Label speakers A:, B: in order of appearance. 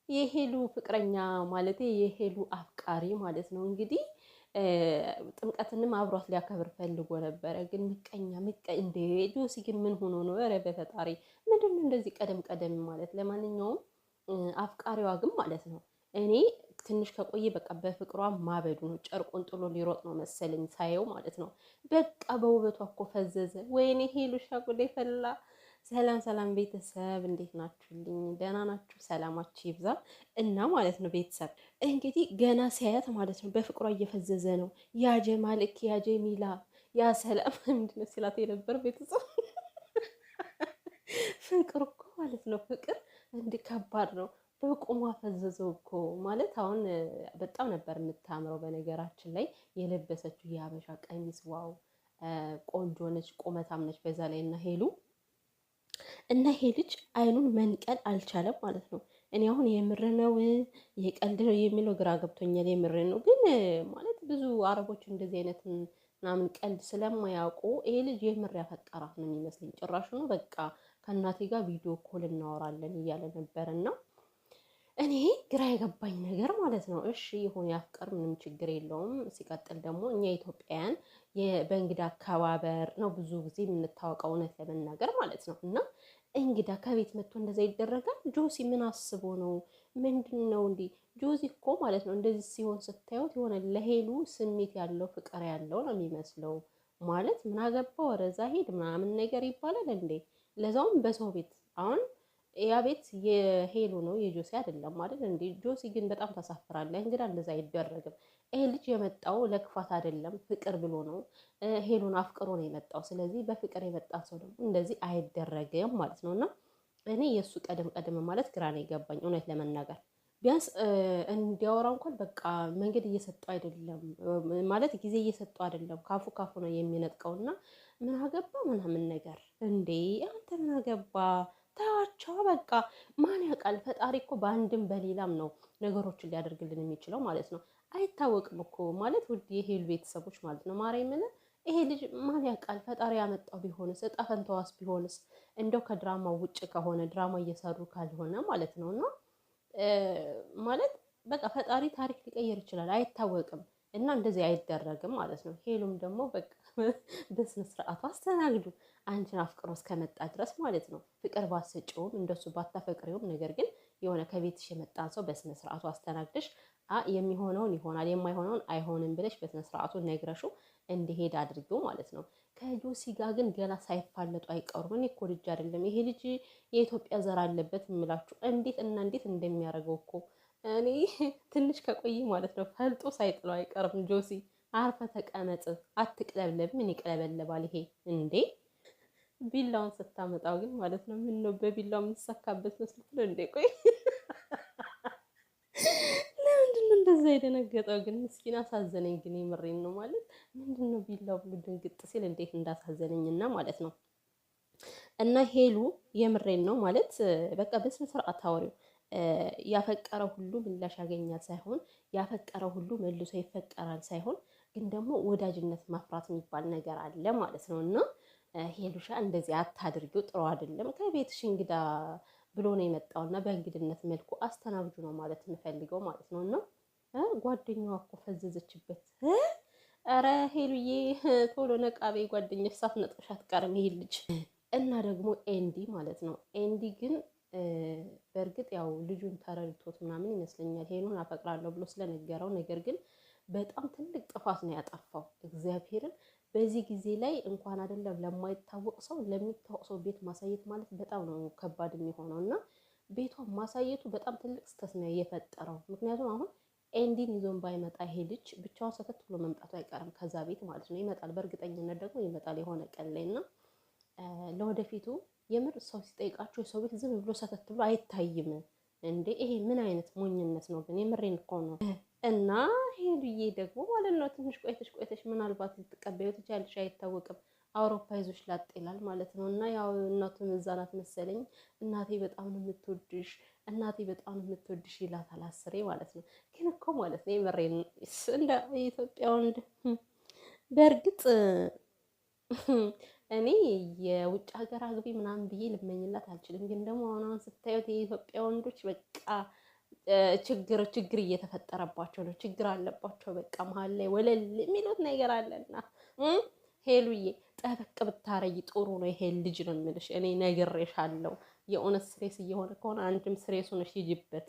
A: የሄሉ ፍቅረኛ ማለት የሄሉ አፍቃሪ ማለት ነው እንግዲህ ጥምቀትንም አብሯት ሊያከብር ፈልጎ ነበረ። ግን ምቀኛ እንደ ጆሲ ግን ምን ሆኖ ነው? ኧረ በፈጣሪ ምንድን ነው እንደዚህ ቀደም ቀደም ማለት? ለማንኛውም አፍቃሪዋ ግን ማለት ነው እኔ ትንሽ ከቆየ በቃ በፍቅሯ ማበዱ ነው። ጨርቁን ጥሎ ሊሮጥ ነው መሰለኝ ሳየው ማለት ነው። በቃ በውበቷ እኮ ፈዘዘ። ወይኔ ሄሉሻ ጉዴ ፈላ። ሰላም ሰላም ቤተሰብ እንዴት ናችሁልኝ? ደህና ናችሁ? ሰላማችሁ ይብዛ እና ማለት ነው ቤተሰብ እንግዲህ ገና ሲያያት ማለት ነው በፍቅሯ እየፈዘዘ ነው። ያጀ ማልክ ያጀ ሚላ ያ ሰላም ምንድነው ሲላት የነበር ቤተሰብ ፍቅር እኮ ማለት ነው ፍቅር እንዲህ ከባድ ነው። በቁሟ ፈዘዘው እኮ ማለት አሁን በጣም ነበር የምታምረው። በነገራችን ላይ የለበሰችው የሀበሻ ቀሚስ ዋው ቆንጆ ነች፣ ቁመታም ነች በዛ ላይ እና ሄሉ እና ይሄ ልጅ አይኑን መንቀል አልቻለም ማለት ነው። እኔ አሁን የምር ነው የቀልድ ነው የሚለው ግራ ገብቶኛል። የምር ነው ግን ማለት ብዙ አረቦች እንደዚህ አይነት ምናምን ቀልድ ስለማያውቁ ይሄ ልጅ የምር ያፈቀራት ነው የሚመስለኝ። ጭራሽ ነው በቃ ከእናቴ ጋር ቪዲዮ ኮል እናወራለን እያለ ነበር እና እኔ ግራ የገባኝ ነገር ማለት ነው። እሺ ይሁን ያፍቀር፣ ምንም ችግር የለውም። ሲቀጥል ደግሞ እኛ ኢትዮጵያውያን በእንግዳ አከባበር ነው ብዙ ጊዜ የምንታወቀው እውነት ለመናገር ማለት ነው። እና እንግዳ ከቤት መጥቶ እንደዛ ይደረጋል? ጆሲ ምን አስቦ ነው? ምንድን ነው እንዲህ? ጆሲ እኮ ማለት ነው እንደዚህ ሲሆን ስታዩት የሆነ ለሄሉ ስሜት ያለው ፍቅር ያለው ነው የሚመስለው። ማለት ምን አገባው ወደዛ ሄድ ምናምን ነገር ይባላል እንዴ? ለዛውም በሰው ቤት አሁን ያ ቤት የሄሉ ነው የጆሲ አይደለም ማለት እንዴ? ጆሲ ግን በጣም ታሳፍራለህ። እንግዳ እንደዛ አይደረግም። ይሄ ልጅ የመጣው ለክፋት አይደለም፣ ፍቅር ብሎ ነው። ሄሉን አፍቅሮ ነው የመጣው። ስለዚህ በፍቅር የመጣ ሰው ደግሞ እንደዚህ አይደረግም ማለት ነው። እና እኔ የእሱ ቀደም ቀደም ማለት ግራ ነው የገባኝ እውነት ለመናገር ቢያንስ እንዲያወራ እንኳን በቃ መንገድ እየሰጠው አይደለም ማለት ጊዜ እየሰጠው አይደለም። ካፉ ካፉ ነው የሚነጥቀው። እና ምን አገባ ምናምን ነገር እንዴ? አንተ ምን አገባ ተዋቸው በቃ። ማን ያውቃል? ፈጣሪ እኮ በአንድም በሌላም ነው ነገሮችን ሊያደርግልን የሚችለው ማለት ነው። አይታወቅም እኮ ማለት ውድ የሄሉ ቤተሰቦች ማለት ነው። ማርያምን ይሄ ልጅ ማን ያውቃል? ፈጣሪ ያመጣው ቢሆንስ እጣ ፈንታዋስ ቢሆንስ እንደው ከድራማው ውጭ ከሆነ ድራማ እየሰሩ ካልሆነ ማለት ነው እና ማለት በቃ ፈጣሪ ታሪክ ሊቀየር ይችላል፣ አይታወቅም። እና እንደዚህ አይደረግም ማለት ነው። ሄሉም ደግሞ በቃ በስነ ስርዓቱ አስተናግዱ አንቺን አፍቅሮ እስከመጣ ድረስ ማለት ነው። ፍቅር ባትሰጪውም እንደሱ ባታፈቅሪውም፣ ነገር ግን የሆነ ከቤትሽ የመጣን ሰው በስነ ስርዓቱ አስተናግደሽ የሚሆነውን ይሆናል የማይሆነውን አይሆንም ብለሽ በስነ ስርዓቱ ነግረሽው እንዲሄድ አድርጊው ማለት ነው። ከጆሲ ጋር ግን ገና ሳይፋለጡ አይቀሩም። እኔ እኮ ልጅ አይደለም ይሄ ልጅ የኢትዮጵያ ዘር አለበት የምላችሁ እንዴት እና እንዴት እንደሚያደርገው እኮ እኔ ትንሽ ከቆይ ማለት ነው ፈልጦ ሳይጥለው አይቀርም። ጆሲ አርፈ ተቀመጥ፣ አትቅለብለብ። ምን ይቅለበለባል ይሄ እንዴ? ቢላውን ስታመጣው ግን ማለት ነው ምን ነው በቢላው የምትሰካበት መስሎት ነው እንዴ? ቆይ ለምንድን ነው እንደዛ የደነገጠው ግን? ምስኪን አሳዘነኝ። ግን የምሬን ነው ማለት ምንድን ነው ቢላው ብሎ ድንግጥ ሲል እንዴት እንዳሳዘነኝና ማለት ነው። እና ሄሉ የምሬን ነው ማለት በቃ በስነ ስርዓት አውሪው። ያፈቀረው ሁሉ ምላሽ ያገኛል ሳይሆን ያፈቀረው ሁሉ መልሶ ይፈቀራል ሳይሆን ግን ደግሞ ወዳጅነት ማፍራት የሚባል ነገር አለ ማለት ነው። እና ሄሉሻ እንደዚህ አታድርጊው፣ ጥሩ አይደለም። ከቤትሽ እንግዳ ብሎ ነው የመጣው እና በእንግድነት መልኩ አስተናግዱ ነው ማለት እንፈልገው ማለት ነው። እና ጓደኛዋ እኮ ፈዘዘችበት። ኧረ ሄሉዬ ቶሎ ነቃቤ፣ ጓደኛሽ ሳትነጥቅሽ አትቀርም ይሄ ልጅ። እና ደግሞ ኤንዲ ማለት ነው። ኤንዲ ግን በእርግጥ ያው ልጁን ተረድቶት ምናምን ይመስለኛል ሄሉን አፈቅራለሁ ብሎ ስለነገረው፣ ነገር ግን በጣም ትልቅ ጥፋት ነው ያጠፋው። እግዚአብሔርን በዚህ ጊዜ ላይ እንኳን አይደለም ለማይታወቅ ሰው ለሚታወቅ ሰው ቤት ማሳየት ማለት በጣም ነው ከባድ የሚሆነው እና ቤቷን ማሳየቱ በጣም ትልቅ ስህተት ነው የፈጠረው። ምክንያቱም አሁን ኤንዲን ይዞን ባይመጣ ይሄ ልጅ ብቻውን ሰተት ብሎ መምጣቱ አይቀርም ከዛ ቤት ማለት ነው። ይመጣል፣ በእርግጠኝነት ደግሞ ይመጣል የሆነ ቀን ላይ እና ለወደፊቱ የምር ሰው ሲጠይቃቸው የሰው ቤት ዝም ብሎ ሰተት ብሎ አይታይም እንዴ! ይሄ ምን አይነት ሞኝነት ነው ግን? የምሬን እኮ ነው። እና ሄሉዬ ደግሞ ማለት ነው ትንሽ ቆይተሽ ምናልባት ልትቀበዩ ትችያለሽ፣ አይታወቅም። አውሮፓ ይዞሽ ላጥ ይላል ማለት ነው። እና ያው እናቱን እዛ ናት መሰለኝ። እናቴ በጣም ነው የምትወድሽ፣ እናቴ በጣም ነው የምትወድሽ ይላታል አስሬ ማለት ነው። ግን እኮ ማለት ነው የምሬን እንደ ኢትዮጵያ ወንድ በእርግጥ እኔ የውጭ ሀገር አግቢ ምናምን ብዬ ልመኝላት አልችልም። ግን ደግሞ አሁን ስታዩት የኢትዮጵያ ወንዶች በቃ ችግር እየተፈጠረባቸው ነው። ችግር አለባቸው። በቃ መሀል ላይ ወለል የሚሉት ነገር አለና ሄሉዬ ጠበቅ ብታረጊ ጥሩ ነው። ይሄ ልጅ ነው የምልሽ እኔ ነግሬሻለሁ። የእውነት ስሬስ እየሆነ ከሆነ አንድም ስሬሱን ሂጂበት።